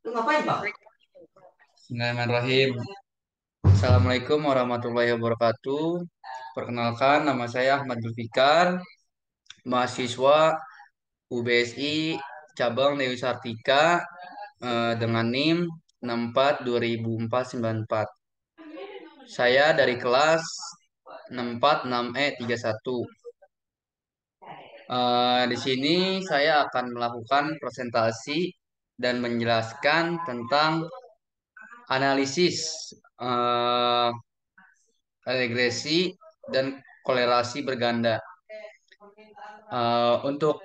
Lu ngapain, Bang? Bismillahirrahmanirrahim. Assalamualaikum warahmatullahi wabarakatuh. Perkenalkan, nama saya Ahmad Zulfikar, mahasiswa UBSI cabang Dewi Sartika dengan NIM 64 2004 94. Saya dari kelas 646E31. Di sini saya akan melakukan presentasi dan menjelaskan tentang analisis eh, regresi dan kolerasi berganda. Untuk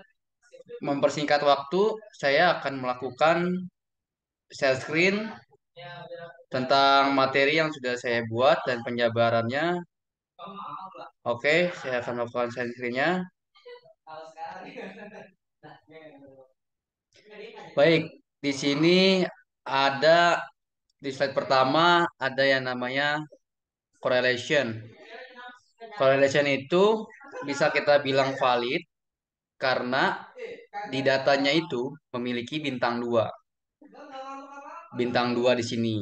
mempersingkat waktu, saya akan melakukan share screen tentang materi yang sudah saya buat dan penjabarannya. Oke, saya akan melakukan share screen-nya. Baik, di sini ada di slide pertama ada yang namanya correlation. Correlation itu bisa kita bilang valid karena di datanya itu memiliki bintang 2. Bintang 2 di sini.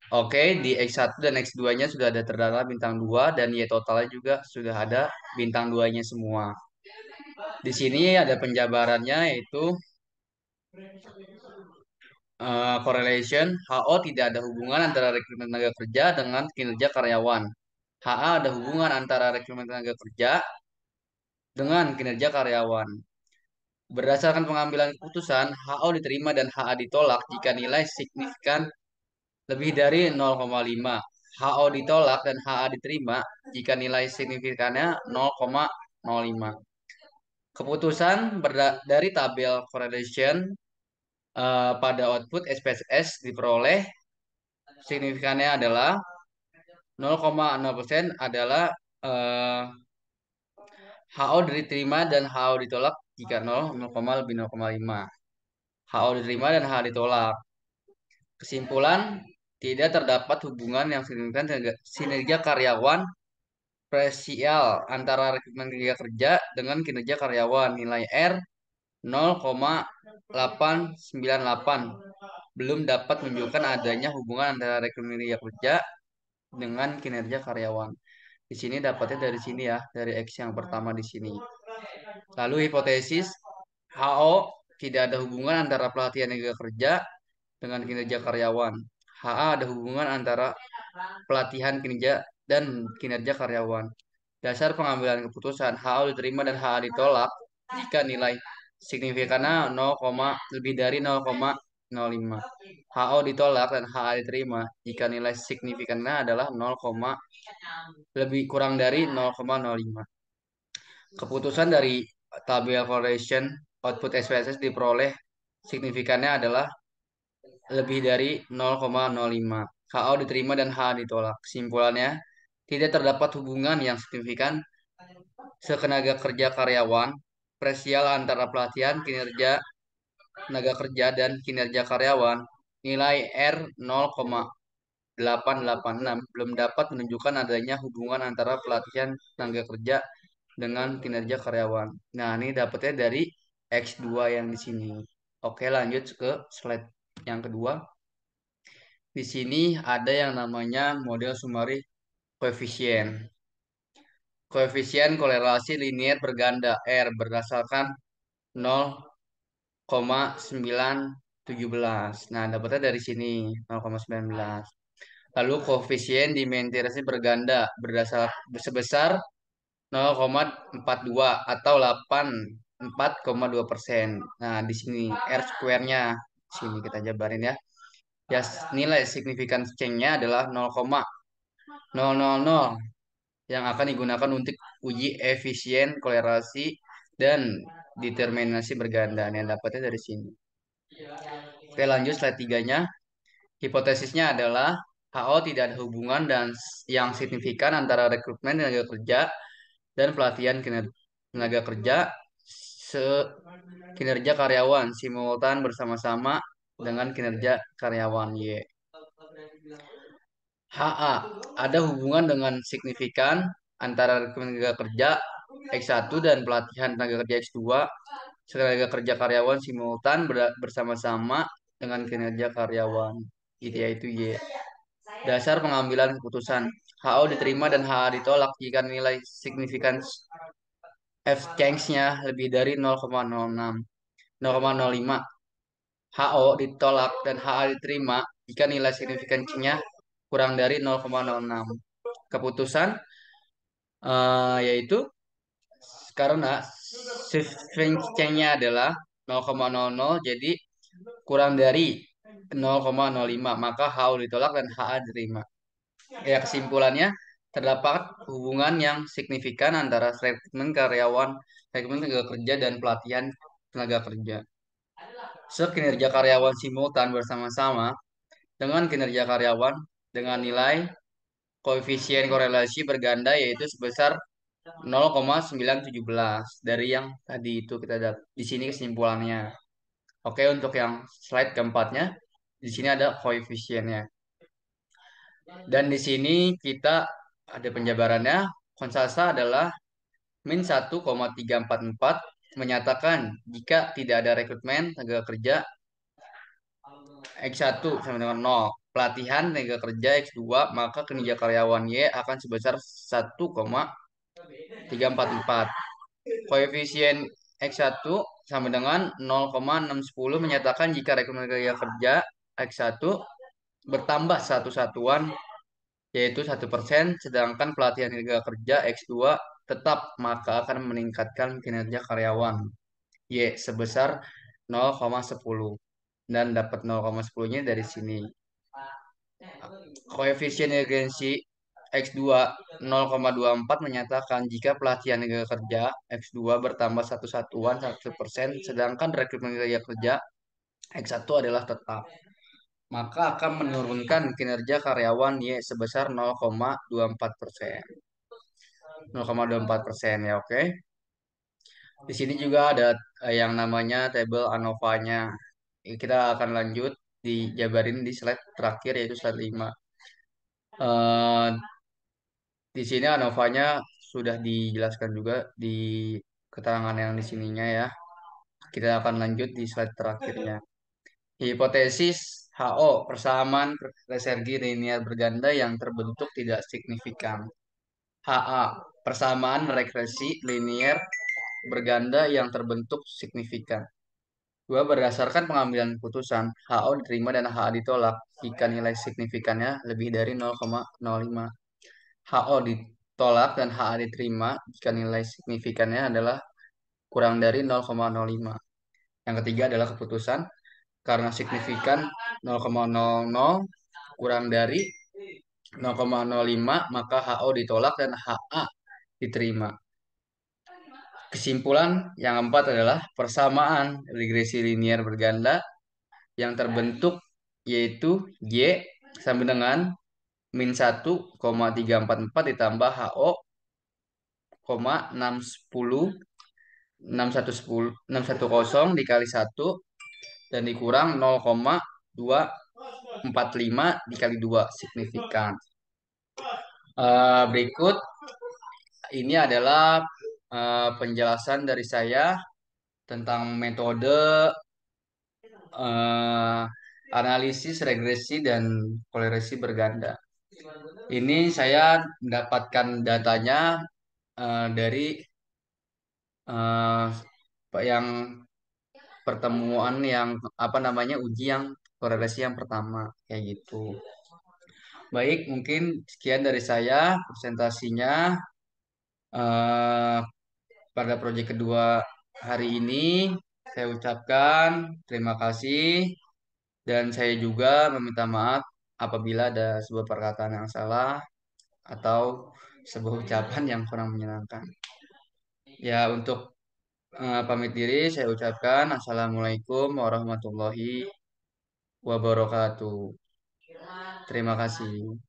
Oke, di X1 dan X2-nya sudah ada terdata bintang 2 dan Y totalnya juga sudah ada bintang 2-nya semua. Di sini ada penjabarannya yaitu correlation HO tidak ada hubungan antara rekrutmen tenaga kerja dengan kinerja karyawan. HA ada hubungan antara rekrutmen tenaga kerja dengan kinerja karyawan. Berdasarkan pengambilan keputusan, HO diterima dan HA ditolak jika nilai signifikan lebih dari 0,5. HO ditolak dan HA diterima jika nilai signifikannya 0,05. Keputusan dari tabel correlation pada output SPSS diperoleh signifikannya adalah 0,0% adalah eh, HO diterima dan HO ditolak jika 0, 0, lebih 0,5. HO diterima dan HA ditolak. Kesimpulan, tidak terdapat hubungan yang signifikan sinergia karyawan presial antara rekrutmen kinerja kerja dengan kinerja karyawan. Nilai R 0,898 belum dapat menunjukkan adanya hubungan antara rekrutmen kinerja kerja dengan kinerja karyawan. Di sini dapatnya dari sini ya, dari X yang pertama di sini. Lalu hipotesis HO tidak ada hubungan antara pelatihan tenaga kerja dengan kinerja karyawan. HA ada hubungan antara pelatihan kinerja dan kinerja karyawan. Dasar pengambilan keputusan HO diterima dan HA ditolak jika nilai signifikannya 0, lebih dari 0,05. HO ditolak dan HA diterima jika nilai signifikannya adalah 0, lebih kurang dari 0,05. Keputusan dari tabel correlation output SPSS diperoleh signifikannya adalah lebih dari 0,05. HO diterima dan H ditolak. Kesimpulannya, tidak terdapat hubungan yang signifikan sekenaga kerja karyawan, presial antara pelatihan kinerja tenaga kerja dan kinerja karyawan. Nilai R 0,886 belum dapat menunjukkan adanya hubungan antara pelatihan tenaga kerja dengan kinerja karyawan. Nah, ini dapatnya dari X2 yang di sini. Oke, lanjut ke slide yang kedua. Di sini ada yang namanya model summary koefisien. Koefisien kolerasi linier berganda R berdasarkan 0,917. Nah, dapatnya dari sini 0,19. Lalu koefisien dimentirasi berganda berdasar sebesar 0,42 atau 84,2%. Nah, di sini R square-nya. Sini kita jabarin ya. Ya, nilai signifikan change-nya adalah 0,000 yang akan digunakan untuk uji efisien kolerasi dan determinasi berganda. Yang dapatnya dari sini. Oke, lanjut slide 3-nya. Hipotesisnya adalah HO tidak ada hubungan dan yang signifikan antara rekrutmen tenaga kerja dan pelatihan tenaga kerja se kinerja karyawan simultan bersama-sama dengan kinerja karyawan Y. HA ada hubungan dengan signifikan antara rekrutmen tenaga kerja X1 dan pelatihan tenaga kerja X2 tenaga kerja karyawan simultan bersama-sama dengan kinerja karyawan. Gitu yaitu Y. Dasar pengambilan keputusan. HO diterima dan HA ditolak jika nilai signifikan exchange-nya lebih dari 0,06, 0,05. HO ditolak dan HA diterima jika nilai signifikansinya kurang dari 0,06. Keputusan yaitu karena signifikansinya adalah 0,00, jadi kurang dari 0,05, maka HO ditolak dan HA diterima. Ya, kesimpulannya terdapat hubungan yang signifikan antara rekrutmen karyawan, rekrutmen tenaga kerja dan pelatihan tenaga kerja. Sekinerja karyawan simultan bersama-sama dengan kinerja karyawan dengan nilai koefisien korelasi berganda yaitu sebesar 0,917 dari yang tadi itu kita dapat. Di sini kesimpulannya. Oke, untuk yang slide keempatnya, di sini ada koefisiennya. Dan di sini kita ada penjabarannya. Konsasa adalah min 1,344 menyatakan jika tidak ada rekrutmen tenaga kerja X1 sama dengan 0. Pelatihan tenaga kerja X2, maka kinerja karyawan Y akan sebesar 1,344. Koefisien X1 sama dengan 0,610 menyatakan jika rekrutmen tenaga kerja X1 bertambah satu satuan yaitu 1%, sedangkan pelatihan tenaga kerja X2 tetap, maka akan meningkatkan kinerja karyawan Y sebesar 0,10 dan dapat 0,10-nya dari sini. Koefisien urgensi X2 0,24 menyatakan jika pelatihan tenaga kerja X2 bertambah satu satuan 1%, sedangkan rekrutmen tenaga kerja X1 adalah tetap, maka akan menurunkan kinerja karyawan Y sebesar 0,24%. 0,24% ya, oke. Di sini juga ada yang namanya tabel ANOVA-nya. Kita akan lanjut dijabarin di slide terakhir yaitu slide 5. Eh, di sini ANOVA-nya sudah dijelaskan juga di keterangan yang di sininya ya. Kita akan lanjut di slide terakhirnya. Hipotesis HO persamaan resergi linear berganda yang terbentuk tidak signifikan. HA persamaan regresi linear berganda yang terbentuk signifikan. Dua, berdasarkan pengambilan keputusan, HO diterima dan HA ditolak jika nilai signifikannya lebih dari 0,05. HO ditolak dan HA diterima jika nilai signifikannya adalah kurang dari 0,05. Yang ketiga adalah keputusan karena signifikan 0,00 kurang dari 0,05, maka HO ditolak dan HA diterima. Kesimpulan yang keempat adalah persamaan regresi linear berganda yang terbentuk yaitu Y sama dengan min 1,344 ditambah HO, 610 dikali 1 dan dikurang 0,245 dikali 2 signifikan. Berikut ini adalah penjelasan dari saya tentang metode eh, analisis regresi dan kolerasi berganda. Ini saya mendapatkan datanya dari yang pertemuan yang apa namanya uji yang korelasi yang pertama kayak gitu. Baik, mungkin sekian dari saya presentasinya eh, pada proyek kedua hari ini. Saya ucapkan terima kasih dan saya juga meminta maaf apabila ada sebuah perkataan yang salah atau sebuah ucapan yang kurang menyenangkan. Ya, untuk pamit diri saya ucapkan Assalamualaikum warahmatullahi wabarakatuh. Terima kasih.